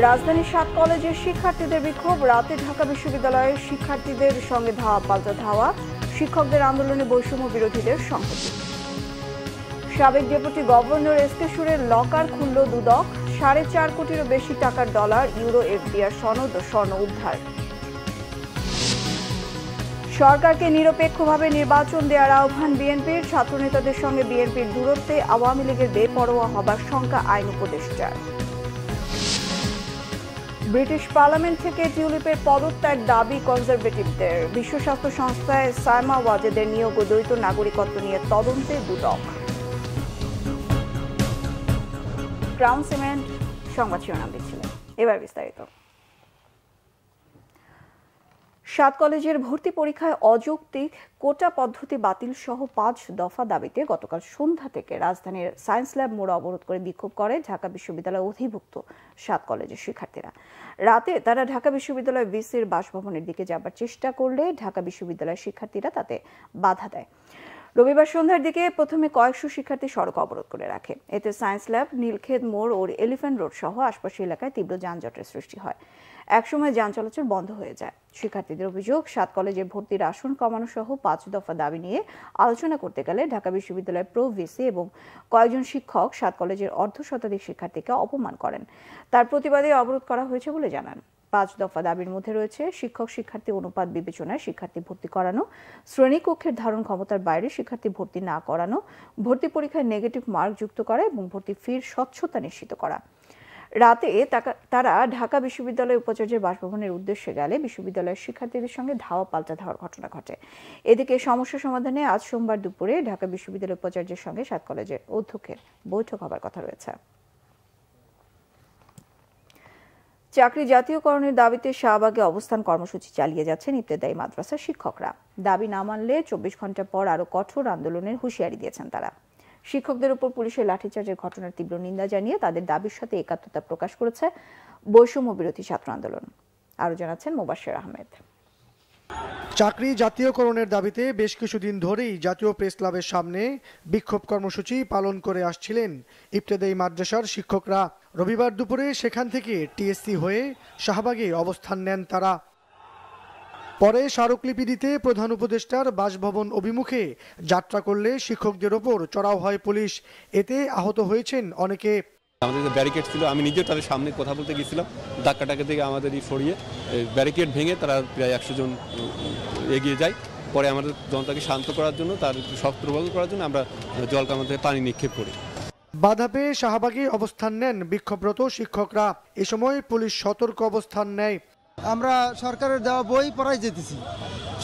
রাজধানীর ৭ কলেজের শিক্ষার্থীদের বিক্ষোভ, রাতে ঢাকা বিশ্ববিদ্যালয়ের শিক্ষার্থীদের সঙ্গে ধাওয়া পাল্টা ধাওয়া, শিক্ষকদের আন্দোলনে বৈষম্য বিরোধীদের সংহতি। সাবেক ডেপুটি গভর্নর এসকে সুরের লকার খুলল দুদক, 4.5 কোটিরও বেশি টাকার ডলার, ইউরো, এফডিআর সনদ ও স্বর্ণ উদ্ধার। সরকারকে নিরপেক্ষভাবে নির্বাচন দেওয়ার আহ্বান বিএনপির, ছাত্রনেতাদের সঙ্গে বিএনপির দূরত্বে আওয়ামী লীগের বেপরোয়া হবার শঙ্কা আইন উপদেষ্টার। ব্রিটিশ পার্লামেন্ট থেকে টিউলিপের পদত্যাগ দাবি কনজারভেটিভদের, বিশ্ব স্বাস্থ্য সংস্থায় সাইমা ওয়াজেদের নিয়োগ ও দ্বৈত নাগরিকত্ব নিয়ে তদন্তে দুদক। ক্রাউন সিমেন্ট সংবাদ শিরোনাম দিচ্ছিলেন, এবার বিস্তারিত। ৭ কলেজের ভর্তি পরীক্ষায় অযৌক্তিক কোটা পদ্ধতি বাতিল সহ 5 দফা দাবিতে গতকাল সন্ধ্যা থেকে রাজধানীর সায়েন্স ল্যাব মোড় অবরোধ করে বিক্ষোভ করে ঢাকা বিশ্ববিদ্যালয় অধিভুক্ত ৭ কলেজের শিক্ষার্থীরা। রাতে তারা ঢাকা বিশ্ববিদ্যালয় ভিসির বাসভবনের দিকে যাবার চেষ্টা করলে ঢাকা বিশ্ববিদ্যালয়ের শিক্ষার্থীরা তাতে বাধা দেয়। রবিবার সন্ধ্যার দিকে প্রথমে কয়েকশো শিক্ষার্থী সড়ক অবরোধ করে রাখে। এতে সায়েন্স ল্যাব, নীলক্ষেত মোড় ও এলিফ্যান্ট রোড সহ আশপাশের এলাকায় তীব্র যানজটের সৃষ্টি হয়। একসময় যান চলাচল বন্ধ হয়ে যায়। শিক্ষার্থীদের অভিযোগ, ৭ কলেজের ভর্তির আসন কমানো সহ 5 দফা দাবি নিয়ে আলোচনা করতে গেলে ঢাকা বিশ্ববিদ্যালয়ের প্রো ভিসি এবং কয়েকজন শিক্ষক ৭ কলেজের অর্ধশতাধিক শিক্ষার্থীকে অপমান করেন। তার প্রতিবাদে অবরোধ করা হয়েছে বলে জানান। 5 দফা দাবির মধ্যে রয়েছে শিক্ষক শিক্ষার্থী অনুপাত বিবেচনায় শিক্ষার্থী ভর্তি করানো, শ্রেণীকক্ষের ধারণ ক্ষমতার বাইরে শিক্ষার্থী ভর্তি না করানো, ভর্তি পরীক্ষায় নেগেটিভ মার্ক যুক্ত করা এবং ভর্তি ফির স্বচ্ছতা নিশ্চিত করা। রাতে তারা ঢাকা বিশ্ববিদ্যালয়ের উপাচার্যের বাসভবনের উদ্দেশ্যে গেলে বিশ্ববিদ্যালয়ের শিক্ষার্থীদের সঙ্গে ধাওয়া পাল্টা ধাওয়ার ঘটনা ঘটে। এদিকে সমস্যা সমাধানে আজ সোমবার দুপুরে ঢাকা বিশ্ববিদ্যালয়ের উপাচার্যের সঙ্গে ৭ কলেজের অধ্যক্ষের বৈঠক হবার কথা রয়েছে। চাকরি জাতীয়করণের দাবিতে শাহবাগে অবস্থান কর্মসূচি চালিয়ে যাচ্ছেন ইবতেদায়ী মাদ্রাসার শিক্ষকরা। দাবি না মানলে 24 ঘন্টা পর আরো কঠোর আন্দোলনের হুঁশিয়ারি দিয়েছেন তারা। শিক্ষকদের উপর পুলিশের লাঠিচার্জের ঘটনার তীব্র নিন্দা জানিয়ে তাদের দাবির সাথে একাত্মতা প্রকাশ করেছে বৈষম্য বিরোধী ছাত্র আন্দোলন। আরো জানাচ্ছেন মোবাশ্বের আহমেদ। চাকরি জাতীয়করণের দাবিতে বেশ কিছুদিন ধরেই জাতীয় প্রেস ক্লাবের সামনে বিক্ষোভ কর্মসূচি পালন করে আসছিলেন ইবতেদায়ী মাদ্রাসার শিক্ষকরা। রবিবার দুপুরে সেখান থেকে টিএসসি হয়ে শাহবাগে অবস্থান নেন তারা। পরে স্মারকলিপি দিতে প্রধান উপদেষ্টার বাসভবন অভিমুখে যাত্রা করলে শিক্ষকদের ওপর চড়াও হয় পুলিশ। এতে আহত হয়েছেন অনেকে। আমাদের যে ব্যারিকেড ছিল, আমি নিজেও তাদের সামনে কথা বলতে গেছিলাম, ধাক্কাটাকে থেকে আমাদের সরিয়ে ব্যারিকেড ভেঙে তারা প্রায় 100 জন এগিয়ে যায়। পরে আমাদের জনতাকে শান্ত করার জন্য, তার শক্তভাগ করার জন্য আমরা জলকামান থেকে পানি নিক্ষেপ করি। বাধা পেয়ে শাহবাগে অবস্থান নেন বিক্ষোভরত শিক্ষকরা। এ সময় পুলিশ সতর্ক অবস্থান নেয়। আমরা সরকারের দেওয়া বই পড়াই যেতেছি,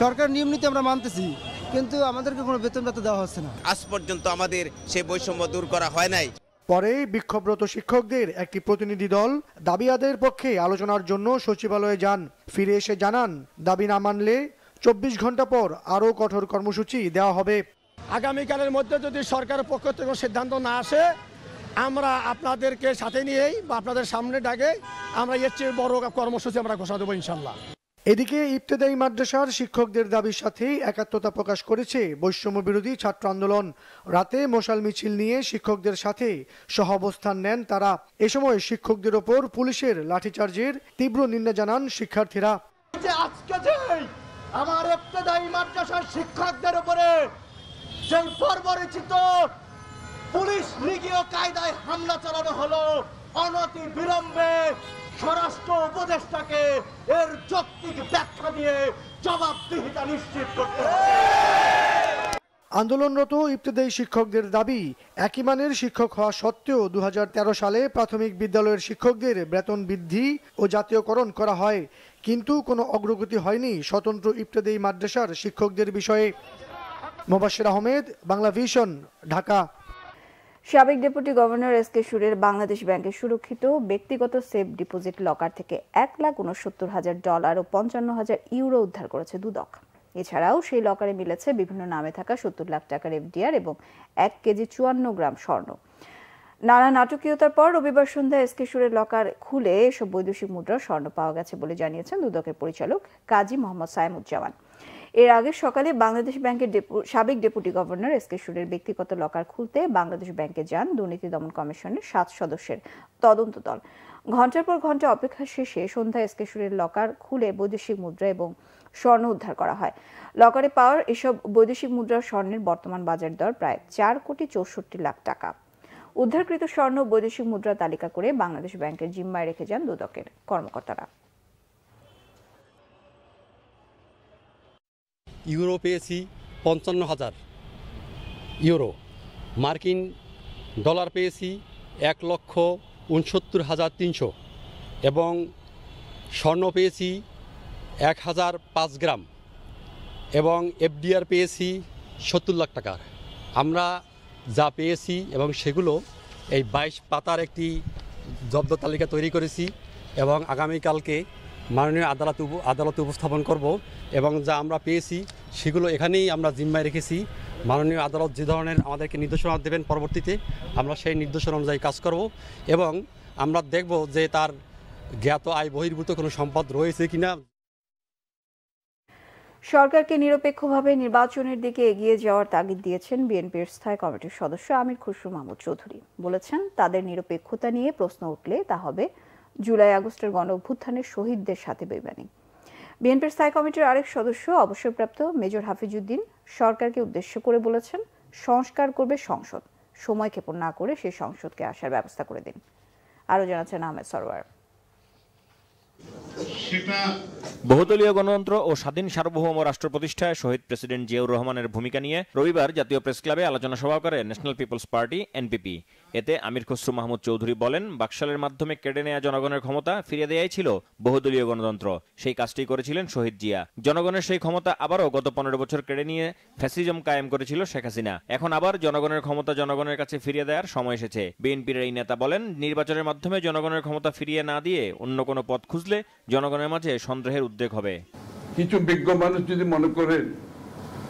সরকার নিয়ম নীতি আমরা মানতেছি, কিন্তু আমাদেরকে কোনো বেতন ভাতা দেওয়া হচ্ছে না। আজ পর্যন্ত আমাদের সেই বৈষম্য দূর করা হয় নাই। পরে বিক্ষোভরত শিক্ষকদের একটি প্রতিনিধি দল দাবি আদায়ের পক্ষে আলোচনার জন্য সচিবালয়ে যান। ফিরে এসে জানান, দাবি না মানলে 24 ঘন্টা পর আরও কঠোর কর্মসূচি দেওয়া হবে। আগামীকালের মধ্যে যদি সরকারের পক্ষ থেকে সিদ্ধান্ত না আসে, আমরা আপনাদেরকে সাথে নিয়েই বা আপনাদের সামনে ডাকে আমরা এর চেয়ে বড় কর্মসূচি আমরা ঘোষণা দেবো ইনশাল্লাহ। এদিকে ইবতেদায়ী মাদ্রাসার শিক্ষকদের দাবির সাথে একাত্মতা প্রকাশ করেছে বৈষম্য বিরোধী ছাত্র আন্দোলন। রাতে মশাল মিছিল নিয়ে শিক্ষকদের সাথে সহ অবস্থান নেন তারা। এ সময় শিক্ষকদের ওপর পুলিশের লাঠিচার্জের তীব্র নিন্দা জানান শিক্ষার্থীরা। আজকে যে আমার ইবতেদায়ী মাদ্রাসার শিক্ষকদের উপরে যে বর্বরচিত পুলিশ লীগীয় কায়দায় হামলা চালানো হলো, অনতি বিলম্বে স্বরাষ্ট্র উপদেষ্টাকে এর যৌক্তিক ব্যাখ্যা দিয়ে জবাবদিহিতা নিশ্চিত করতে হবে। আন্দোলনরত ইবতেদায়ী শিক্ষকদের দাবি, একই মানের শিক্ষক হওয়া সত্ত্বেও 2013 সালে প্রাথমিক বিদ্যালয়ের শিক্ষকদের বেতন বৃদ্ধি ও জাতীয়করণ করা হয়, কিন্তু কোনো অগ্রগতি হয়নি স্বতন্ত্র ইবতেদায়ী মাদ্রাসার শিক্ষকদের বিষয়ে। মোবাশ্বের আহমেদ, বাংলা ভিশন, ঢাকা। সাবেক ডেপুটি গভর্নর এসকে সুরের বাংলাদেশ ব্যাংকে সুরক্ষিত ব্যক্তিগত সেফ ডিপোজিট লকার থেকে $1,69,000 ও €55,000 উদ্ধার করেছে দুদক। এছাড়াও সেই লকারে মিলেছে বিভিন্ন নামে থাকা 70 লাখ টাকার এফডিআর এবং 1 কেজি 54 গ্রাম স্বর্ণ। নানা নাটকীয়তার পর রবিবার সন্ধ্যায় এসকে সুরের লকার খুলে এসব বৈদেশিক মুদ্রা স্বর্ণ পাওয়া গেছে বলে জানিয়েছেন দুদকের পরিচালক কাজী মোহাম্মদ সায়েমুজ্জামান। এর আগে সকালে বাংলাদেশ ব্যাংকের সাবেক ডেপুটি গভর্নর এসকে সুরের ব্যক্তিগত লকার খুলতে বাংলাদেশ ব্যাংকে যান দুর্নীতি দমন কমিশনের 7 সদস্যের তদন্ত দল। ঘণ্টার পর ঘণ্টা অপেক্ষা শেষে সন্ধ্যায় এসকে সুরের লকার খুলে বৈদেশিক মুদ্রা এবং স্বর্ণ উদ্ধার করা হয়। লকারে পাওয়ার এসব বৈদেশিক মুদ্রা স্বর্ণের বর্তমান বাজার দর প্রায় 4,64,00,000 টাকা। উদ্ধারকৃত স্বর্ণ বৈদেশিক মুদ্রা তালিকা করে বাংলাদেশ ব্যাংকের জিম্মায় রেখে যান দুদকের কর্মকর্তারা। ইউরো পেয়েছি 55,000 ইউরো, মার্কিন ডলার পেয়েছি 1,69,300 এবং স্বর্ণ পেয়েছি 1005 গ্রাম এবং এফডিআর পেয়েছি 70 লাখ টাকা। আমরা যা পেয়েছি এবং সেগুলো এই 22 পাতার একটি জব্দ তালিকা তৈরি করেছি এবং আগামীকালকে মাননীয় আদালতে উপস্থাপন করব এবং যা আমরা পেয়েছি সেগুলো এখানেই আমরা জিম্মায় রেখেছি। মাননীয় আদালত যে ধরনের আমাদেরকে নির্দেশনা দেবেন পরবর্তীতে আমরা সেই নির্দেশনা অনুযায়ী কাজ করব এবং আমরা দেখব যে তার জ্ঞাত আয় বহির্ভূত কোনো সম্পদ রয়েছে কিনা। সরকারকে নিরপেক্ষভাবে নির্বাচনের দিকে এগিয়ে যাওয়ার তাগিদ দিয়েছেন বিএনপির স্থায়ী কমিটির সদস্য আমির খসরু মাহমুদ চৌধুরী। বলেছেন, তাদের নিরপেক্ষতা নিয়ে প্রশ্ন উঠলে তা হবে জুলাই আগস্টের গণঅভ্যুত্থানের শহীদদের সাথে বেইমানি। বিএনপির স্থায়ী কমিটির আরেক সদস্য অবসরপ্রাপ্ত মেজর হাফিজউদ্দিন সরকারকে উদ্দেশ্য করে বলেছেন, সংস্কার করবে সংসদ, সময় ক্ষেপণ না করে সেই সংসদকে আসার ব্যবস্থা করে দিন। আরো জানাচ্ছেন আহমেদ সরওয়ার। বহুদলীয় গণতন্ত্র ও স্বাধীন সার্বভৌম রাষ্ট্র প্রতিষ্ঠায় শহীদ প্রেসিডেন্ট জিয়াউর রহমানের ভূমিকা নিয়ে রবিবার জাতীয় প্রেস ক্লাবে আলোচনা সভা করে ন্যাশনাল পিপলস পার্টি এনপিপি। এতে আমির খসরু মাহমুদ চৌধুরী বলেন, বাকশালের মাধ্যমে কেড়ে নেওয়া জনগণের ক্ষমতা ফিরিয়ে দেয়াই ছিল বহুদলীয় গণতন্ত্র। সেই কাজটি করেছিলেন শহীদ জিয়া। জনগণের সেই ক্ষমতা আবারও গত 15 বছর কেড়ে নিয়ে ফ্যাসিজম কায়েম করেছিল শেখ হাসিনা। এখন আবার জনগণের ক্ষমতা জনগণের কাছে ফিরিয়ে দেওয়ার সময় এসেছে। বিএনপির এই নেতা বলেন, নির্বাচনের মাধ্যমে জনগণের ক্ষমতা ফিরিয়ে না দিয়ে অন্য কোনো পথ খুঁজলে জনগণের মাঝে সন্দেহের উদ্বেগ হবে। কিছু বিজ্ঞ মানুষ যদি মনে করেন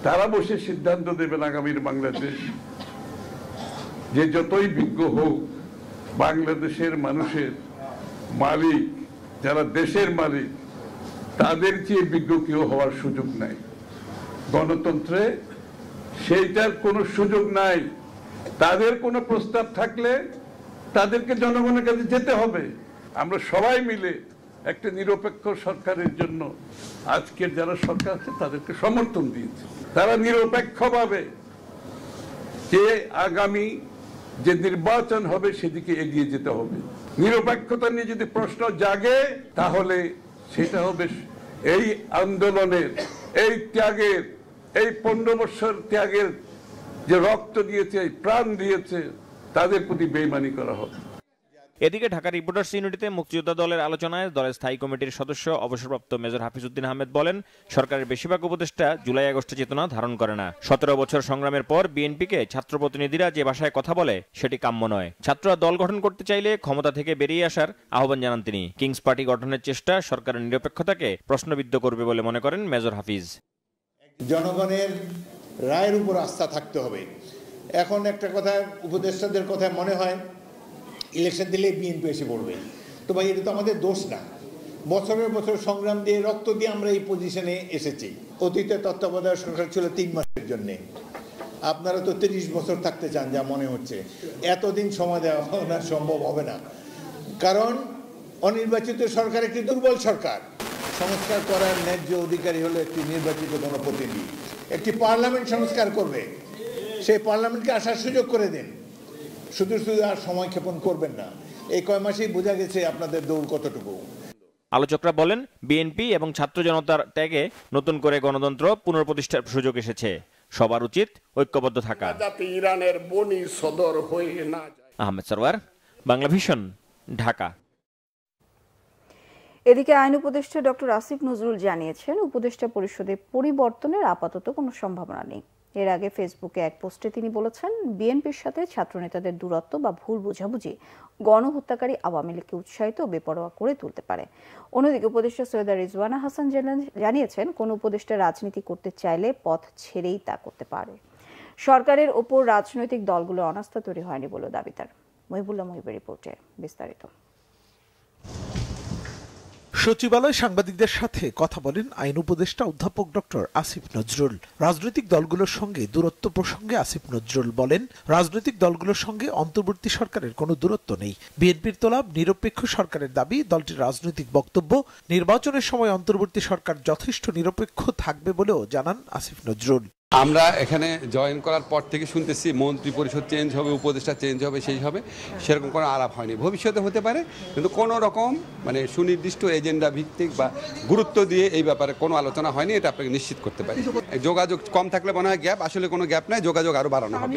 তারা বসে সিদ্ধান্ত দেবেন আগামীর বাংলাদেশ, যে যতই বিজ্ঞ হোক বাংলাদেশের মানুষের মালিক যারা দেশের মালিক তাদের চেয়ে বিজ্ঞ কেউ হওয়ার সুযোগ নাই। গণতন্ত্রে সেইটার কোনো সুযোগ নাই। তাদের কোনো প্রস্তাব থাকলে তাদেরকে জনগণের কাছে যেতে হবে। আমরা সবাই মিলে একটা নিরপেক্ষ সরকারের জন্য আজকের যারা সরকার আছে তাদেরকে সমর্থন দিয়েছে। তারা নিরপেক্ষভাবে যে আগামী যে নির্বাচন হবে সেদিকে এগিয়ে যেতে হবে। নিরপেক্ষতা নিয়ে যদি প্রশ্ন জাগে তাহলে সেটা হবে এই আন্দোলনের, এই ত্যাগের, এই 15 বছর ত্যাগের যে রক্ত দিয়েছে, প্রাণ দিয়েছে, তাদের প্রতি বেইমানি করা হবে। এদিকে ঢাকা রিপোর্টার্স ইউনিটিতে মুক্তিযোদ্ধা দলের আলোচনায় দলের স্থায়ী কমিটির সদস্য অবসরপ্রাপ্ত মেজর হাফিজউদ্দিন আহমেদ বলেন, সরকারের বেশিরভাগ উপদেষ্টা জুলাই আগস্টের চেতনা ধারণ করে না। 17 বছর সংগ্রামের পর বিএনপিকে ছাত্র প্রতিনিধিরা যে ভাষায় কথা বলে সেটি কাম্য নয়। ছাত্ররা দল গঠন করতে চাইলে ক্ষমতা থেকে বেরিয়ে আসার আহ্বান জানান তিনি। কিংস পার্টি গঠনের চেষ্টা সরকারের নিরপেক্ষতাকে প্রশ্নবিদ্ধ করবে বলে মনে করেন মেজর হাফিজ। জনগণের রায়ের উপর আস্থা থাকতে হবে। এখন একটা কথা উপদেষ্টাদের কথা মনে হয় ইলেকশন দিলে বিএনপি এসে পড়বে। তো ভাই, এটা তো আমাদের দোষ না। বছরের বছর সংগ্রাম দিয়ে রক্ত দিয়ে আমরা এই পজিশনে এসেছি। অতীতে তত্ত্বাবধায়ক সরকার ছিল 3 মাসের জন্যে, আপনারা তো 30 বছর থাকতে চান যা মনে হচ্ছে। এতদিন সময় দেওয়া সম্ভব হবে না, কারণ অনির্বাচিত সরকার একটি দুর্বল সরকার। সংস্কার করার ন্যায্য অধিকারী হলো একটি নির্বাচিত জনপ্রতিনিধি। একটি পার্লামেন্ট সংস্কার করবে, সেই পার্লামেন্টকে আসার সুযোগ করে দেন। শুধু শুধু আর সময় ক্ষেপণ করবেন না। এই কয় মাসেই বোঝা গেছে আপনাদের দৌড় কতটুকু। আলোচকরা বলেন, বিএনপি এবং ছাত্র জনতার ত্যাগে নতুন করে গণতন্ত্র পুনঃপ্রতিষ্ঠার সুযোগ এসেছে। সবার উচিত ঐক্যবদ্ধ থাকা। ইরানের বনি সদর হয়ে না যায়। আহমেদ সরওয়ার, বাংলা ভিশন, ঢাকা। এদিকে আইন উপদেষ্টা ডক্টর আসিফ নজরুল জানিয়েছেন, উপদেষ্টা পরিষদে পরিবর্তনের আপাতত কোনো সম্ভাবনা নেই। এর আগে ফেসবুকে এক পোস্টে তিনি বলেছেন, বিএনপির সাথে ছাত্রনেতাদের দূরত্ব বা ভুল বোঝাবুঝি গণহত্যাকারী আওয়ামী লীগকে উৎসাহিত ও বেপরোয়া করে তুলতে পারে। অন্যদিকে উপদেষ্টা সৈয়দা রিজওয়ানা হাসান জানিয়েছেন, কোন উপদেষ্টা রাজনীতি করতে চাইলে পথ ছেড়েই তা করতে পারে। সরকারের ওপর রাজনৈতিক দলগুলো অনাস্থা তৈরি হয়নি বলে দাবি তার। মহিবুল্লাহ মহিবের রিপোর্টে বিস্তারিত। সচিবালয়ে সাংবাদিকদের সাথে কথা বলেন আইন উপদেষ্টা অধ্যাপক ডক্টর আসিফ নজরুল। রাজনৈতিক দলগুলোর সঙ্গে দূরত্ব প্রসঙ্গে আসিফ নজরুল বলেন, রাজনৈতিক দলগুলোর সঙ্গে অন্তর্বর্তী সরকারের কোনো দূরত্ব নেই। বিএনপির তোলা নিরপেক্ষ সরকারের দাবি দলটির রাজনৈতিক বক্তব্য। নির্বাচনের সময় অন্তর্বর্তী সরকার যথেষ্ট নিরপেক্ষ থাকবে বলেও জানান আসিফ নজরুল। আমরা এখানে জয়েন করার পর থেকে শুনতেছি মন্ত্রী পরিষদ চেঞ্জ হবে, উপদেষ্টা চেঞ্জ হবে, সেই হবে, সেরকম কোনো আলাপ হয়নি। ভবিষ্যতে হতে পারে, কিন্তু কোনো রকম সুনির্দিষ্ট এজেন্ডা ভিত্তিক বা গুরুত্ব দিয়ে এই ব্যাপারে কোনো আলোচনা হয়নি, এটা আপনাকে নিশ্চিত করতে পারি। যোগাযোগ কম থাকলে মনে হয় গ্যাপ, আসলে কোনো গ্যাপ নাই, যোগাযোগ আরো বাড়ানো হবে।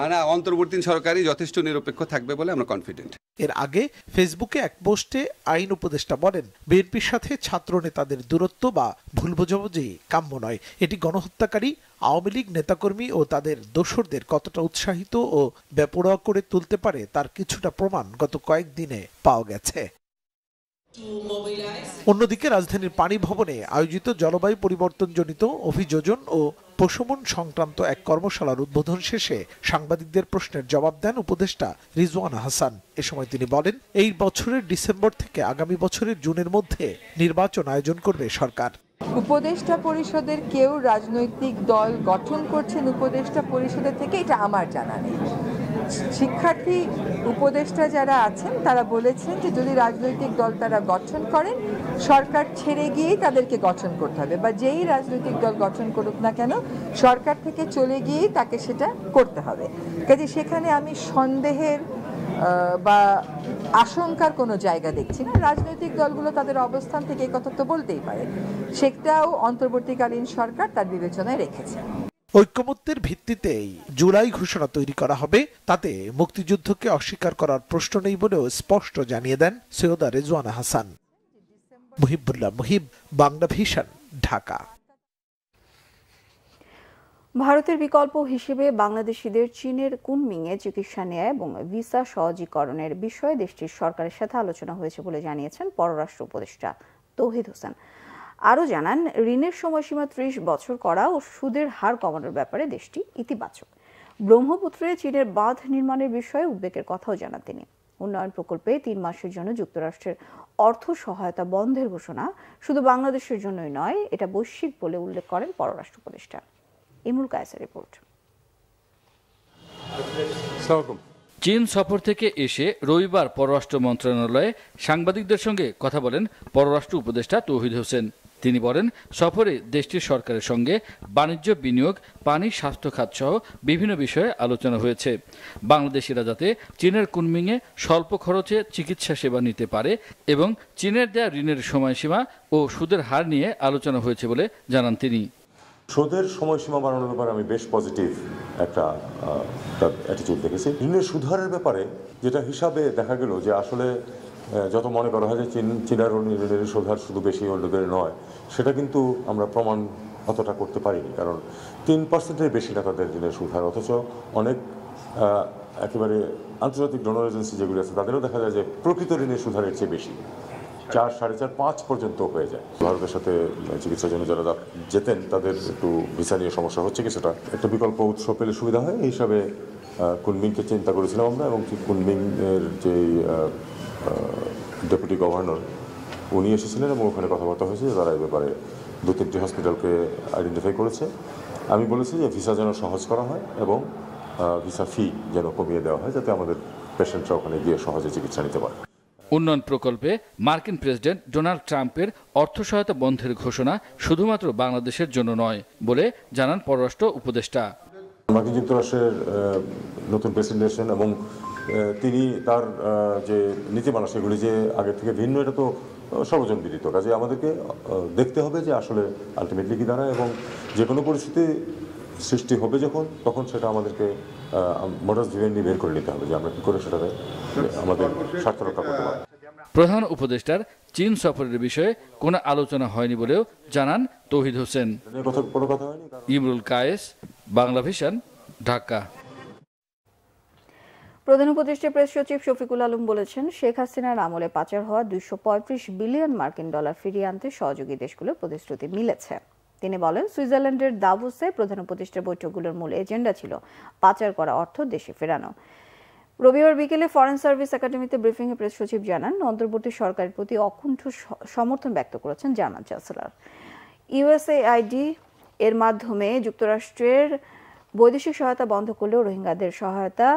আর অন্তর্বর্তী সরকারই যথেষ্ট নিরপেক্ষ থাকবে বলে আমরা কনফিডেন্ট। এর আগে ফেসবুকে এক পোস্টে আইন উপদেষ্টা বলেন, বিএনপির সাথে ছাত্র নেতাদের দূরত্ব বা ভুল বোঝাবুঝি কাম্য নয়। এটি গণহত্যাকারী আওয়ামী লীগ নেতাকর্মী ও তাদের দোসরদের কতটা উৎসাহিত ও বেপরোয়া করে তুলতে পারে তার কিছুটা প্রমাণ গত কয়েকদিনে পাওয়া গেছে। অন্যদিকে রাজধানীর পানি ভবনে আয়োজিত জলবায়ু পরিবর্তনজনিত অভিযোজন ও প্রশমন সংক্রান্ত এক কর্মশালার উদ্বোধন শেষে সাংবাদিকদের প্রশ্নের জবাব দেন উপদেষ্টা রিজওয়ানা হাসান। এ সময় তিনি বলেন, এই বছরের ডিসেম্বর থেকে আগামী বছরের জুনের মধ্যে নির্বাচন আয়োজন করবে সরকার। উপদেষ্টা পরিষদের কেউ রাজনৈতিক দল গঠন করছেন উপদেষ্টা পরিষদের থেকে, এটা আমার জানা নেই। শিক্ষার্থী উপদেষ্টা যারা আছেন তারা বলেছেন যে যদি রাজনৈতিক দল তারা গঠন করেন, সরকার ছেড়ে গিয়েই তাদেরকে গঠন করতে হবে, বা যেই রাজনৈতিক দল গঠন করুক না কেন সরকার থেকে চলে গিয়েই তাকে সেটা করতে হবে। কাজে সেখানে আমি সন্দেহের বা আশঙ্কার কোনো জায়গা দেখছি না। রাজনৈতিক দলগুলো তাদের অবস্থান থেকে এই কথা তো বলতেই পারে, সেটাও অন্তর্বর্তীকালীন সরকার তার বিবেচনায় রেখেছে। ঐক্যমত্যের ভিত্তিতেই জুলাই ঘোষণা তৈরি করা হবে, তাতে মুক্তিযুদ্ধকে অস্বীকার করার প্রশ্ন নেই বলেও স্পষ্ট জানিয়ে দেন সৈয়দা রিজওয়ানা হাসান। মুহিবুল্লাহ মুহিব, বাংলা ভিশন, ঢাকা। ভারতের বিকল্প হিসেবে বাংলাদেশিদের চীনের কুনমিংয়ে চিকিৎসা নেয়া এবং ভিসা সহজীকরণের বিষয়ে দেশটির সরকারের সাথে আলোচনা হয়েছে বলে জানিয়েছেন পররাষ্ট্র উপদেষ্টা তৌহিদ হোসেন। আরও জানান, ঋণের সময়সীমা 30 বছর করা ও সুদের হার কমানোর ব্যাপারে দেশটি ইতিবাচক। ব্রহ্মপুত্রে চীনের বাঁধ নির্মাণের বিষয়ে উদ্বেগের কথাও জানান তিনি। উন্নয়ন প্রকল্পে 3 মাসের জন্য যুক্তরাষ্ট্রের অর্থ সহায়তা বন্ধের ঘোষণা শুধু বাংলাদেশের জন্যই নয়, এটা বৈশ্বিক বলে উল্লেখ করেন পররাষ্ট্র উপদেষ্টা। ইমরুল কায়েসের রিপোর্ট। চীন সফর থেকে এসে রবিবার পররাষ্ট্র মন্ত্রণালয়ে সাংবাদিকদের সঙ্গে কথা বলেন পররাষ্ট্র উপদেষ্টা তৌহিদ হোসেন। তিনি বলেন, সফরে দেশটির সরকারের সঙ্গে বাণিজ্য, বিনিয়োগ, পানি, স্বাস্থ্য খাত সহ বিভিন্ন বিষয়ে আলোচনা হয়েছে। বাংলাদেশিরা যাতে চীনের কুনমিংয়ে স্বল্প খরচে চিকিৎসা সেবা নিতে পারে এবং চীনের দেয়া ঋণের সময়সীমা ও সুদের হার নিয়ে আলোচনা হয়েছে বলে জানান তিনি। সুদের সময়সীমা বাড়ানোর ব্যাপারে আমি বেশ পজিটিভ একটা অ্যাটিটিউড দেখেছি। ঋণের সুদহারের ব্যাপারে যেটা হিসাবে দেখা গেল যে আসলে যত মনে করা হয় যে চীনার ঋণের সুদহার শুধু বেশি অন্যদের নয়, সেটা কিন্তু আমরা প্রমাণ অতটা করতে পারিনি, কারণ 3%-এর বেশি না তাদের ঋণের সুদহার। অথচ অনেক একেবারে আন্তর্জাতিক ডোনর এজেন্সি যেগুলো আছে তাদেরও দেখা যায় যে প্রকৃত ঋণের সুদহারের চেয়ে বেশি, 4, 4.5, 5 পর্যন্ত হয়ে যায়। ভারতের সাথে চিকিৎসার জন্য যারা যেতেন তাদের একটু ভিসা নিয়ে সমস্যা হচ্ছে, কিছুটা একটা বিকল্প উৎস পেলে সুবিধা হয়, এই হিসাবে কুনমিংকে চিন্তা করেছিলাম আমরা। এবং কুনমিংয়ের যে ডেপুটি গভর্নর উনি এসেছিলেন এবং ওখানে কথাবার্তা হয়েছে, তারা এই ব্যাপারে 2-3টি হসপিটালকে আইডেন্টিফাই করেছে। আমি বলেছি যে ভিসা যেন সহজ করা হয় এবং ভিসা ফি যেন কমিয়ে দেওয়া হয়, যাতে আমাদের পেশেন্টরা ওখানে গিয়ে সহজে চিকিৎসা নিতে পারে। উন্নয়ন প্রকল্পে মার্কিন প্রেসিডেন্ট ডোনাল্ড ট্রাম্পের অর্থ সহায়তা বন্ধের ঘোষণা শুধুমাত্র বাংলাদেশের জন্য নয় বলে জানান পররাষ্ট্র উপদেষ্টা। মার্কিন যুক্তরাষ্ট্রের নতুন প্রেসিডেন্ট এসেছেন এবং তিনি তার যে নীতিমালা সেগুলি যে আগের থেকে ভিন্ন, এটা তো সর্বজন বিদিত। কাজে আমাদেরকে দেখতে হবে যে আসলে আলটিমেটলি কি দাঁড়ায়, এবং যে কোনো পরিস্থিতি সৃষ্টি হবে যখন, তখন সেটা আমাদেরকে মোডাস ভিভেন্ডি বের করে নিতে হবে যে আমরা কী করে সেটাকে আমাদের স্বার্থ রক্ষা করতে পারি। প্রধান উপদেষ্টার চীন সফরের বিষয়ে কোনো আলোচনা হয়নি বলেও জানান তৌহিদ হোসেন। ইমরুল কায়েস, বাংলা ভিশন, ঢাকা। প্রধান উপদেষ্টা প্রেস সচিব শফিকুল আলম বলেছেন, শেখ হাসিনার আমলে পাচার হওয়া 235 বিলিয়ন মার্কিন ডলার ফিরিয়ে আনতে সহযোগী দেশগুলোর প্রতিশ্রুতি মিলেছে। তিনি বলেন, সুইজারল্যান্ডের দাভোসে প্রধান উপদেষ্টার বৈঠকগুলোর মূল এজেন্ডা ছিল পাচার করা অর্থ দেশে ফেরানো। রবিবার বিকেলে ফরেন সার্ভিস একাডেমিতে ব্রিফিংয়ে প্রেস সচিব জানান, অন্তর্বর্তী সরকারের প্রতি অকুণ্ঠ সমর্থন ব্যক্ত করেছেন জার্মান চ্যান্সেলর। ইউএসএআইডি এর মাধ্যমে যুক্তরাষ্ট্রের বৈদেশিক সহায়তা বন্ধ করলেও রোহিঙ্গাদের সহায়তা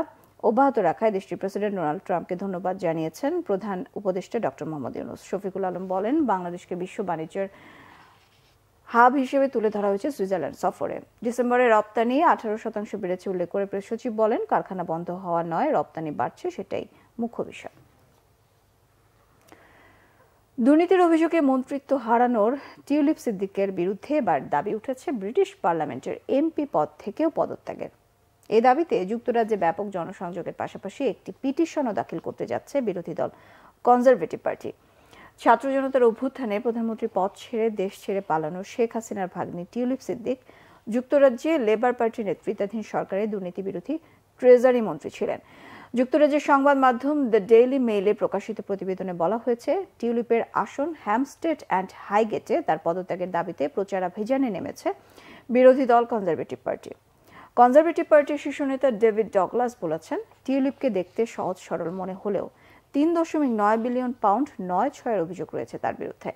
অব্যাহত রাখায় দেশটির প্রেসিডেন্ট ডোনাল্ড ট্রাম্পকে ধন্যবাদ জানিয়েছেন প্রধান উপদেষ্টা ডক্টর মোহাম্মদ ইউনূস। শফিকুল আলম বলেন, বাংলাদেশকে বিশ্ব বাণিজ্যের হাব হিসেবে তুলে ধরা হয়েছে সুইজারল্যান্ড সফরে। ডিসেম্বরে রপ্তানি 18% বেড়েছে উল্লেখ করে প্রেস সচিব বলেন, কারখানা বন্ধ হওয়া নয়, রপ্তানি বাড়ছে, সেটাই মুখ্য বিষয়। দুর্নীতির অভিযোগে মন্ত্রিত্ব হারানোর টিউলিপ সিদ্দিকের বিরুদ্ধে এবার দাবি উঠেছে ব্রিটিশ পার্লামেন্টের এমপি পদ থেকেও পদত্যাগের। এই দাবিতে যুক্তরাজ্যে ব্যাপক জনসংযোগের পাশাপাশি একটি পিটিশনও দাখিল করতে যাচ্ছে বিরোধী দল কনজারভেটিভ পার্টি। ছাত্র জনতার অভ্যুত্থানে প্রধানমন্ত্রীর পদ ছেড়ে দেশ ছেড়ে পালানো শেখ হাসিনার ভাগ্নি টিউলিপ সিদ্দিক যুক্তরাজ্যে লেবার পার্টির নেতৃত্বাধীন সরকারের দুর্নীতি বিরোধী ট্রেজারি মন্ত্রী ছিলেন। যুক্তরাজ্যের সংবাদ মাধ্যম দ্য ডেইলি মেইলে প্রকাশিত প্রতিবেদনে বলা হয়েছে, টিউলিপের আসন হ্যামস্টেড অ্যান্ড হাইগেটে তার পদত্যাগের দাবিতে প্রচারাভিযানে নেমেছে বিরোধী দল কনজারভেটিভ পার্টি। কনজারভেটিভ পার্টির শীর্ষ নেতা ডেভিড ডগলাস বলেছেন, টিউলিপকে দেখতে সহজ সরল মনে হলেও 3.9 বিলিয়ন পাউন্ড 9/6 অভিযোগ রয়েছে তার বিরুদ্ধে।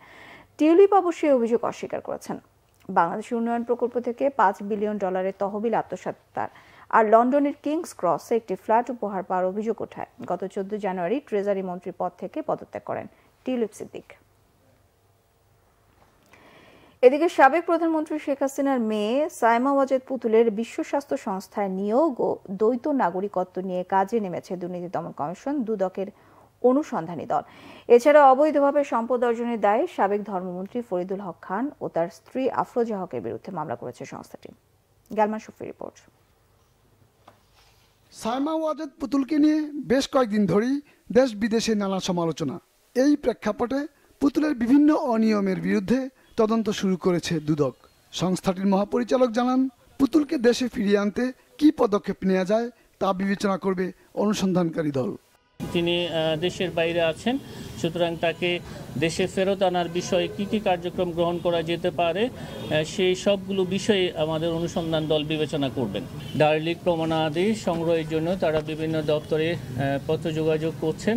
টিউলিপ অবশ্যই অভিযোগ অস্বীকার করেছেন। বাংলাদেশের উন্নয়ন প্রকল্প থেকে $5 বিলিয়ন তহবিল আত্মসাৎ তার, আর লন্ডনের কিংস ক্রসে একটি ফ্ল্যাট উপহার পাওয়ার অভিযোগ ওঠায় গত 14 জানুয়ারি ট্রেজারি মন্ত্রীর পদ থেকে পদত্যাগ করেন টিউলিপ সিদ্দিক। এদিকে সাবেক প্রধানমন্ত্রী শেখ হাসিনার মেয়ে সাইমা ওয়াজেদ পুতুলের বিশ্ব স্বাস্থ্য সংস্থায় নিয়োগ ও দ্বৈত নাগরিকত্ব নিয়ে কাজে নেমেছে দুর্নীতি দমন কমিশন দুদকের অনুসন্ধানী দল। এছাড়া অবৈধভাবে সম্পদ অর্জনের দায়ে সাবেক ধর্মমন্ত্রী ফরিদুল হক খান ও তার স্ত্রী আফরোজা হকের বিরুদ্ধে মামলা করেছে সংস্থাটি। গ্যালমান শফির রিপোর্ট। সাইমা ওয়াজেদ পুতুলকে নিয়ে বেশ কয়েকদিন ধরেই দেশ বিদেশে নানা সমালোচনা। এই প্রেক্ষাপটে পুতুলের বিভিন্ন অনিয়মের বিরুদ্ধে তদন্ত শুরু করেছে দুদক। সংস্থাটির মহাপরিচালক জানান, পুতুলকে দেশে ফিরিয়ে আনতে কী পদক্ষেপ নেওয়া যায় তা বিবেচনা করবে অনুসন্ধানকারী দল। তিনি দেশের বাইরে আছেন, সুতরাং তাকে দেশে ফেরত আনার বিষয়ে কী কী কার্যক্রম গ্রহণ করা যেতে পারে সেই সবগুলো বিষয়ে আমাদের অনুসন্ধান দল বিবেচনা করবেন। ডার্লিক প্রমাণাদি সংগ্রহের জন্য তারা বিভিন্ন দপ্তরে পত্র যোগাযোগ করছেন,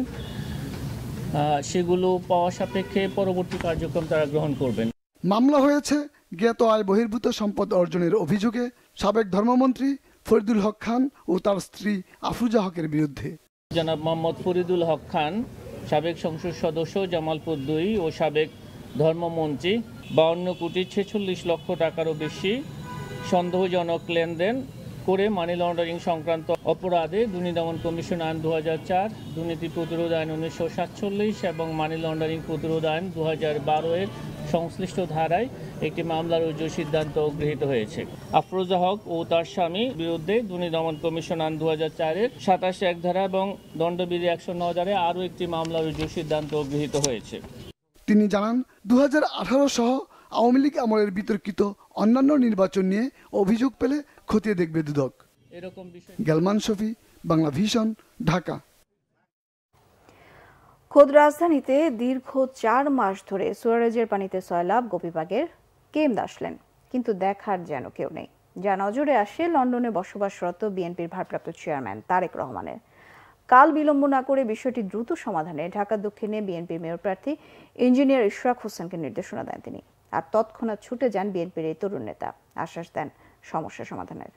সেগুলো পাওয়া সাপেক্ষে পরবর্তী কার্যক্রম তারা গ্রহণ করবেন। মামলা হয়েছে জ্ঞাত আয় বহির্ভূত সম্পদ অর্জনের অভিযোগে সাবেক ধর্মমন্ত্রী ফরিদুল হক খান ও তার স্ত্রী আফরোজা হকের বিরুদ্ধে। জনাব মোহাম্মদ ফরিদুল হক খান, সাবেক সংসদ সদস্য জামালপুর 2 ও সাবেক ধর্মমন্ত্রী 52,46,00,000 টাকারও বেশি সন্দেহজনক লেনদেন করে মানি লন্ডারিং সংক্রান্ত অপরাধে দুর্নীতি দমন কমিশন আইন 2004, দুর্নীতি প্রতিরোধ আইন 1947 এবং মানি লন্ডারিং প্রতিরোধ আইন 2012 এর সংশ্লিষ্ট ধারায় একটি মামলা রুজুর সিদ্ধান্ত গৃহীত হয়েছে। আফরোজা হক ও তার স্বামী বিরুদ্ধে দুর্নীতি দমন কমিশন আইন 2004 এর 27 ধারা এবং দণ্ডবিধি 109 ধারায় আরও একটি মামলা রুজুর সিদ্ধান্ত গৃহীত হয়েছে। তিনি জানান, 2018 সহ আওয়ামী লীগ আমলের বিতর্কিত অন্যান্য নির্বাচন নিয়ে অভিযোগ পেলে খতিয়ে দেখবে দুদক। গ্যালমান শফি, বাংলা ভিশন, ঢাকা। খোদ রাজধানীতে দীর্ঘ 4 মাস ধরে সুয়ারেজের পানিতে সয়লাব গোপীবাগের কেএম দাস লেন, কিন্তু দেখার যেন কেউ নেই, যা নজরে আসে লন্ডনে বসবাসরত বিএনপির ভারপ্রাপ্ত চেয়ারম্যান তারেক রহমানের। কাল বিলম্ব না করে বিষয়টি দ্রুত সমাধানে ঢাকা দক্ষিণে বিএনপির মেয়র প্রার্থী ইঞ্জিনিয়ার ইশরাক হোসেনকে নির্দেশনা দেন তিনি, আর তৎক্ষণাৎ ছুটে যান বিএনপির এই তরুণ নেতা, আশ্বাস দেন সমস্যা সমাধানের।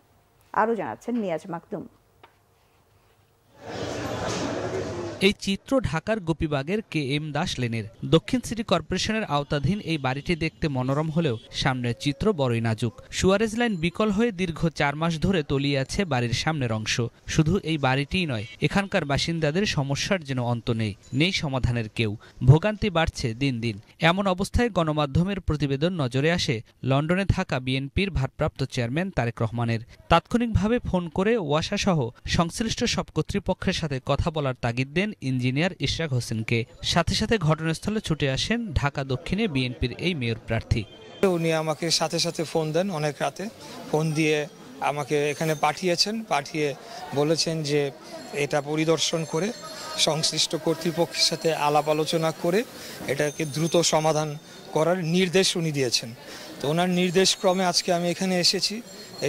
আরও জানাচ্ছেন নিয়াজ মাকদুম। এই চিত্র ঢাকার গোপীবাগের কেএম দাস লেনের। দক্ষিণ সিটি কর্পোরেশনের আওতাধীন এই বাড়িটি দেখতে মনোরম হলেও সামনের চিত্র বড়ই নাজুক। সুয়ারেজ লাইন বিকল হয়ে দীর্ঘ 4 মাস ধরে তলিয়ে আছে বাড়ির সামনের অংশ। শুধু এই বাড়িটিই নয়, এখানকার বাসিন্দাদের সমস্যার যেন অন্ত নেই, নেই সমাধানের কেউ। ভোগান্তি বাড়ছে দিন দিন। এমন অবস্থায় গণমাধ্যমের প্রতিবেদন নজরে আসে লন্ডনে থাকা বিএনপির ভারপ্রাপ্ত চেয়ারম্যান তারেক রহমানের। তাৎক্ষণিকভাবে ফোন করে ওয়াসাসহ সংশ্লিষ্ট সব কর্তৃপক্ষের সাথে কথা বলার তাগিদ দেন ইঞ্জিনিয়ার ইশরাক হোসেনকে। সাথে সাথে ঘটনাস্থলে ছুটে আসেন ঢাকা দক্ষিণে বিএনপির এই মেয়র প্রার্থী। উনি আমাকে সাথে সাথে ফোন দেন, অনেক রাতে ফোন দিয়ে আমাকে এখানে পাঠিয়ে বলেছেন যে এটা পরিদর্শন করে সংশ্লিষ্ট কর্তৃপক্ষের সাথে আলাপ আলোচনা করে এটাকে দ্রুত সমাধান করার নির্দেশ উনি দিয়েছেন। তো ওনার নির্দেশ ক্রমে আজকে আমি এখানে এসেছি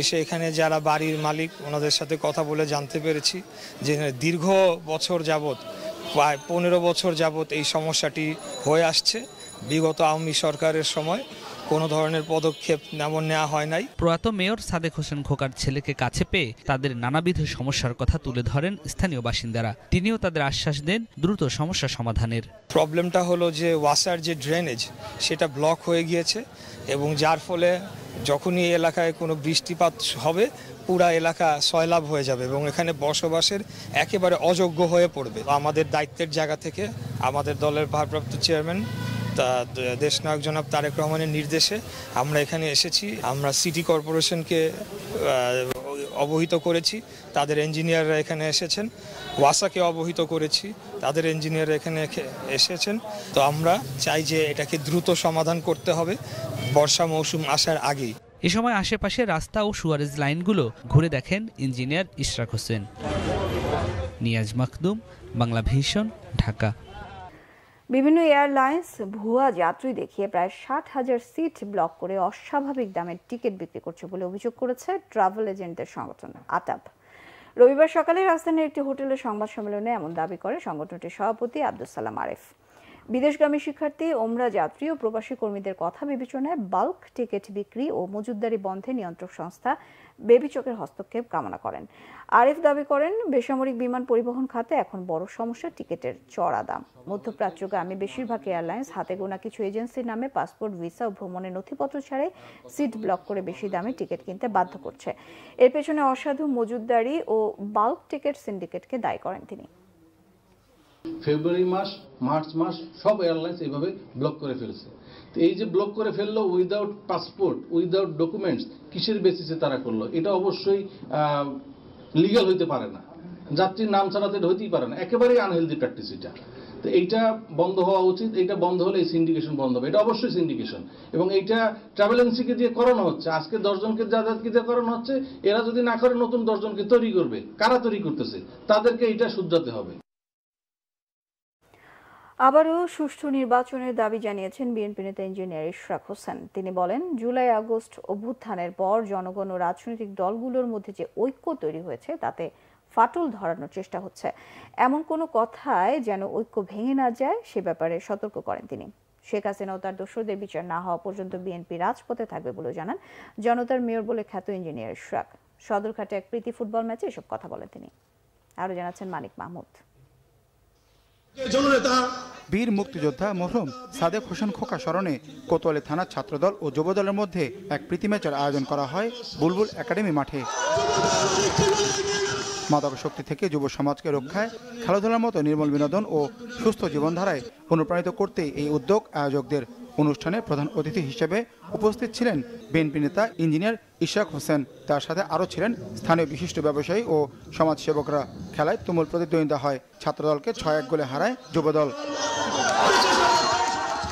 এসে এখানে যারা বাড়ির মালিক ওনাদের সাথে কথা বলে জানতে পেরেছি যে দীর্ঘ বছর যাবত, প্রায় 15 বছর যাবত এই সমস্যাটি হয়ে আসছে। বিগত আওয়ামী সরকারের সময় কোনো ধরনের পদক্ষেপ নেওয়া হয় নাই। প্রয়াত মেয়র সাদেক হোসেন খোকার ছেলেকে কাছে পেয়ে তাদের নানাবিধ সমস্যার কথা তুলে ধরেন স্থানীয় বাসিন্দারা। তিনিও তাদের আশ্বাস দেন দ্রুত সমস্যা সমাধানের। প্রবলেমটা হলো যে ওয়াসার যে ড্রেনেজ সেটা ব্লক হয়ে গিয়েছে এবং যার ফলে যখনই এই এলাকায় কোনো বৃষ্টিপাত হবে পুরা এলাকা সয়লাভ হয়ে যাবে এবং এখানে বসবাসের একেবারে অযোগ্য হয়ে পড়বে। আমাদের দায়িত্বের জায়গা থেকে আমাদের দলের ভারপ্রাপ্ত চেয়ারম্যান দেশনায়ক জনাব তারেক রহমানের নির্দেশে আমরা এখানে এসেছি। আমরা সিটি কর্পোরেশনকে অবহিত করেছি, তাদের ইঞ্জিনিয়াররা এখানে এসেছেন। ওয়াসাকে অবহিত করেছি, তাদের ইঞ্জিনিয়াররা এখানে এসেছেন। তো আমরা চাই যে এটাকে দ্রুত সমাধান করতে হবে বর্ষা মৌসুম আসার আগেই। এ সময় আশেপাশে রাস্তা ও সুয়ারেজ লাইনগুলো ঘুরে দেখেন ইঞ্জিনিয়ার ইশরাক হোসেন। নিয়াজ মাকদুম, বাংলা ভিশন, ঢাকা। বিভিন্ন এয়ারলাইন্স ভুয়া যাত্রী দেখিয়ে প্রায় 60,000 সিট ব্লক করে অস্বাভাবিক দামের টিকিট বিক্রি করছে বলে অভিযোগ করেছে ট্রাভেল এজেন্টদের সংগঠন আটাব। রবিবার সকালে রাজধানীর একটি হোটেলের সংবাদ সম্মেলনে এমন দাবি করে সংগঠনটির সভাপতি আব্দুল সালাম আরেফ। বিদেশগামী শিক্ষার্থী, ওমরা যাত্রী ও প্রবাসী কর্মীদের কথা বিবেচনায় বাল্ক টিকিট বিক্রি ও মজুতদারি বন্ধে নিয়ন্ত্রক সংস্থা বেবিচকের হস্তক্ষেপ কামনা করেন। আরিফ দাবি করেন, বেসামরিক বিমান পরিবহন খাতে এখন বড় সমস্যা টিকিটের চড়া দাম। মধ্যপ্রাচ্যগামী বেশিরভাগ এয়ারলাইন্স হাতে গোনা কিছু এজেন্সির নামে পাসপোর্ট, ভিসা ও ভ্রমণের নথিপত্র ছাড়াই সিট ব্লক করে বেশি দামে টিকিট কিনতে বাধ্য করছে। এর পেছনে অসাধু মজুতদারি ও বাল্ক টিকিট সিন্ডিকেটকে দায়ী করেন তিনি। ফেব্রুয়ারি মাস, মার্চ মাস সব এয়ারলাইন্স এইভাবে ব্লক করে ফেলছে। তো এই যে ব্লক করে ফেললো উইদাউট পাসপোর্ট, উইদাউট ডকুমেন্টস, কিসের বেসিসে তারা করলো? এটা অবশ্যই লিগ্যাল হইতে পারে না, যাত্রীর নাম ছাড়া তো এটা হইতেই পারে না, একেবারেই আনহেলদি প্র্যাকটিস এটা। তো এইটা বন্ধ হওয়া উচিত। এইটা বন্ধ হলে এই সিন্ডিকেশন বন্ধ হবে, এটা অবশ্যই সিন্ডিকেশন। এবং এইটা ট্রাভেল এজেন্সিকে দিয়ে করানো হচ্ছে। আজকে 10 জনকে যাতায়াতকে দিয়ে করানো হচ্ছে, এরা যদি না করে নতুন 10 জনকে তৈরি করবে। কারা তৈরি করতেছে? তাদেরকে এটা শুধরাতে হবে। আবারও সুষ্ঠু নির্বাচনের দাবি জানিয়েছেন বিএনপি নেতা ইঞ্জিনিয়ার ইশরাক হোসেন। তিনি বলেন, জুলাই আগস্ট অভ্যুত্থানের পর জনগণ ও রাজনৈতিক দলগুলোর মধ্যে যে ঐক্য তৈরি হয়েছে তাতে ফাটল ধরানোর চেষ্টা হচ্ছে। এমন কোনো কথায় যেন ঐক্য ভেঙে না যায় সে ব্যাপারে সতর্ক করেন তিনি। শেখ হাসিনা ও তার দোসরদের বিচার না হওয়া পর্যন্ত বিএনপি রাজপথে থাকবে বলে জানান জনতার মেয়র বলে খ্যাত ইঞ্জিনিয়ার ইশরাক। সদরঘাটে এক প্রীতি ফুটবল ম্যাচে এসব কথা বলেন তিনি। আরও জানাচ্ছেন মানিক মাহমুদ। বীর মুক্তিযোদ্ধা মরহুম সাদেক হোসেন খোকা স্মরণে কোতোয়ালি থানার ছাত্রদল ও যুবদলের মধ্যে এক প্রীতি ম্যাচের আয়োজন করা হয় বুলবুল একাডেমি মাঠে। মাদক শক্তি থেকে যুব সমাজকে রক্ষায় খেলাধুলার মতো নির্মল বিনোদন ও সুস্থ জীবনধারায় অনুপ্রাণিত করতেই এই উদ্যোগ আয়োজকদের। অনুষ্ঠানে প্রধান অতিথি হিসেবে উপস্থিত ছিলেন বিএনপি নেতা ইঞ্জিনিয়ার ইশরাক হোসেন। তার সাথে আরও ছিলেন স্থানীয় বিশিষ্ট ব্যবসায়ী ও সমাজসেবকরা। খেলায় তুমুল প্রতিদ্বন্দ্বিতা হয়। ছাত্রদলকে 6-1 গোলে হারায় যুবদল।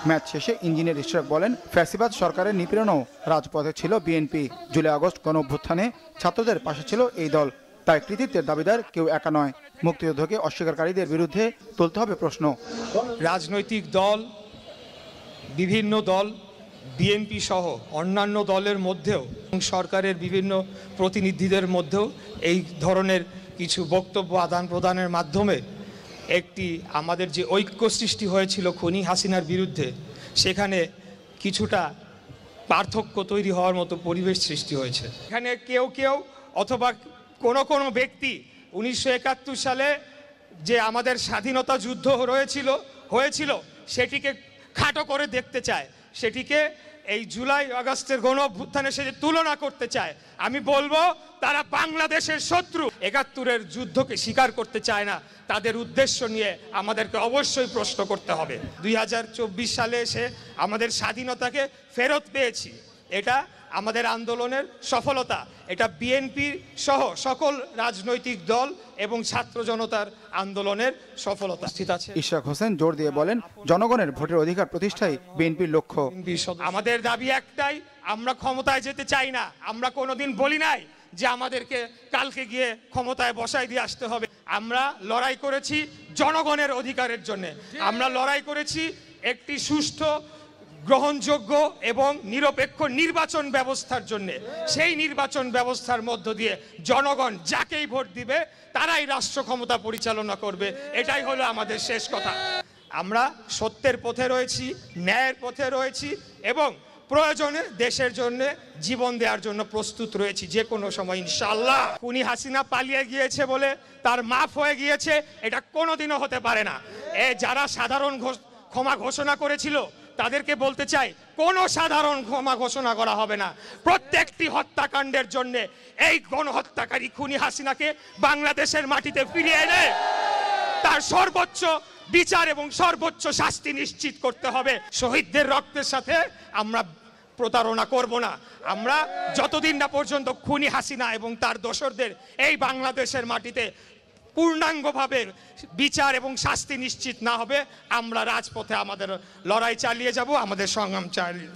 ম্যাচ শেষে ইঞ্জিনিয়ার ইশরাক বলেন, ফ্যাসিবাদ সরকারের নিপীড়নেও রাজপথে ছিল বিএনপি। জুলাই আগস্ট গণঅভ্যুত্থানে ছাত্রদের পাশে ছিল এই দল। তাই কৃতিত্বের দাবিদার কেউ একা নয়। মুক্তিযুদ্ধকে অস্বীকারীদের বিরুদ্ধে তুলতে হবে প্রশ্ন। রাজনৈতিক দল, বিভিন্ন দল, বিএনপি সহ অন্যান্য দলের মধ্যেও সরকারের বিভিন্ন প্রতিনিধিদের মধ্যেও এই ধরনের কিছু বক্তব্য আদান প্রদানের মাধ্যমে একটি আমাদের যে ঐক্য সৃষ্টি হয়েছিল খুনি হাসিনার বিরুদ্ধে, সেখানে কিছুটা পার্থক্য তৈরি হওয়ার মতো পরিবেশ সৃষ্টি হয়েছে। এখানে কেউ কেউ অথবা কোনো ব্যক্তি 1971 সালে যে আমাদের স্বাধীনতা যুদ্ধ হয়েছিল সেটিকে খাটো করে দেখতে চায়, সেটিকে এই জুলাই আগস্টের গণ অভ্যুত্থানের সাথে তুলনা করতে চায়। আমি বলবো তারা বাংলাদেশের শত্রু। 71-এর যুদ্ধকে স্বীকার করতে চায় না। তাদের উদ্দেশ্য নিয়ে আমাদেরকে অবশ্যই প্রশ্ন করতে হবে। 2024 সালে এসে আমাদের স্বাধীনতাকে ফেরত পেয়েছি, এটা আমাদের আন্দোলনের সফলতা। এটা বিএনপি সহ সকল রাজনৈতিক দল এবং ছাত্র জনতার আন্দোলনের সফলতা স্থিত আছে। ইশরাক হোসেন জোর দিয়ে বলেন, জনগণের ভোটের অধিকার প্রতিষ্ঠাই বিএনপির লক্ষ্য। আমাদের দাবি একটাই, আমরা ক্ষমতায় যেতে চাই না। আমরা কোনোদিন বলি নাই যে আমাদেরকে কালকে গিয়ে ক্ষমতায় বসাই দিয়ে আসতে হবে। আমরা লড়াই করেছি জনগণের অধিকারের জন্য। আমরা লড়াই করেছি একটি সুষ্ঠু গ্রহণযোগ্য এবং নিরপেক্ষ নির্বাচন ব্যবস্থার জন্য, সেই নির্বাচন ব্যবস্থার মধ্য দিয়ে জনগণ যাকেই ভোট দিবে তারাই রাষ্ট্র ক্ষমতা পরিচালনা করবে। এটাই হলো আমাদের শেষ কথা। আমরা সত্যের পথে রয়েছি, ন্যায়ের পথে রয়েছি এবং প্রয়োজনে দেশের জন্য জীবন দেওয়ার জন্য প্রস্তুত রয়েছি যে কোনো সময় ইনশাআল্লাহ। খুনি হাসিনা পালিয়ে গিয়েছে বলে তার মাফ হয়ে গিয়েছে, এটা কোনোদিনও হতে পারে না। যারা সাধারণ ক্ষমা ঘোষণা করেছিল তাদেরকে বলতে চাই, কোনো সাধারণ ক্ষমা ঘোষণা করা হবে না। প্রত্যেকটি হত্যাকাণ্ডের জন্য এই গণহত্যাকারী খুনি হাসিনাকে বাংলাদেশের মাটিতে ফিরিয়ে এনে তার সর্বোচ্চ বিচার এবং সর্বোচ্চ শাস্তি নিশ্চিত করতে হবে। শহীদদের রক্তের সাথে আমরা প্রতারণা করব না। আমরা যতদিন না পর্যন্ত খুনি হাসিনা এবং তার দোসরদের এই বাংলাদেশের মাটিতে পূর্ণাঙ্গভাবে বিচার এবং শাস্তি নিশ্চিত না হবে, আমরা রাজপথে আমাদের লড়াই চালিয়ে যাব, আমাদের সংগ্রাম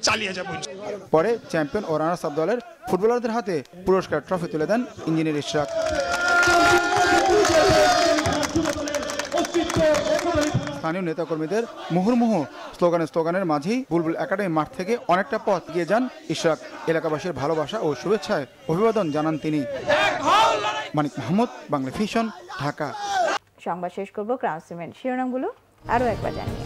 চালিয়ে যাব। পরে চ্যাম্পিয়ন ও রানার্স আপ দলের ফুটবলারদের হাতে পুরস্কার ট্রফি তুলে দেন ইঞ্জিনিয়ার ইশরাক। স্থানীয় নেতাকর্মীদের মুহুর্মুহু স্লোগানের মাঝেই বুলবুল একাডেমি মাঠ থেকে অনেকটা পথ এগিয়ে যান ইশরাক। এলাকাবাসীর ভালোবাসা ও শুভেচ্ছায় অভিবাদন জানান তিনি। মানিক মাহমুদ, বাংলা ভিশন, ঢাকা। সংবাদ শেষ করব ক্রাউন সিমেন্ট শিরোনামগুলো আরও একবার জানিয়ে।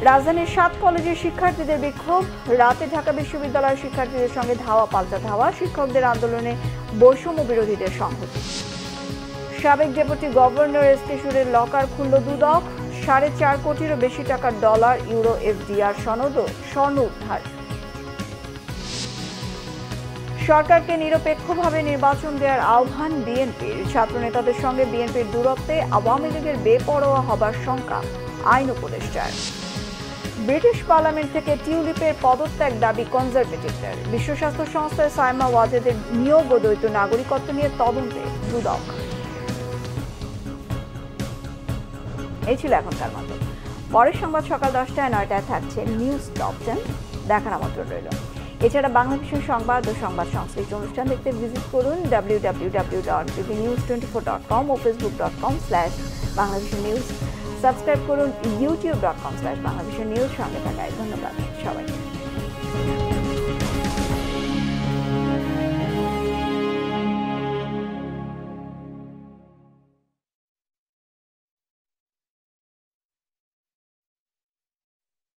রাজধানীর 7 কলেজের শিক্ষার্থীদের বিক্ষোভ, রাতে ঢাকা বিশ্ববিদ্যালয়ের শিক্ষার্থীদের সঙ্গে ধাওয়া পাল্টা ধাওয়া, শিক্ষকদের আন্দোলনে বৈষম্য বিরোধীদের সংহতি। সাবেক ডেপুটি গভর্নর এসকে সুরের লকার খুলল দুদক, 4.5 কোটিরও বেশি টাকার ডলার, ইউরো, এফডিআর সনদ ও স্বর্ণ উদ্ধার। সরকারকে নিরপেক্ষভাবে নির্বাচন দেওয়ার আহ্বান বিএনপির, ছাত্রনেতাদের সঙ্গে বিএনপির দূরত্বে আওয়ামী লীগের বেপরোয়া হবার শঙ্কা আইন উপদেষ্টার। ব্রিটিশ পার্লামেন্ট থেকে টিউলিপের পদত্যাগ দাবি কনজারভেটিভদের, বিশ্ব স্বাস্থ্য সংস্থায় সাইমা ওয়াজেদের নিয়োগ ও দ্বৈত নাগরিকত্ব নিয়ে তদন্তে দুদক। এই ছিল এখনকার মতো। পরের সংবাদ সকাল 10টায় 9টায় থাকছে নিউজ টপ 10, দেখার আমন্ত্রণ রইল। এছাড়া বাংলাদেশের সংবাদ ও সংবাদ সংশ্লিষ্ট অনুষ্ঠান দেখতে ভিজিট করুন www.bbnews24.com ও facebook.com/bangladeshinews। সাবস্ক্রাইব করুন youtube.com/bangladeshinews। সঙ্গে থাকায় ধন্যবাদ সবাইকে।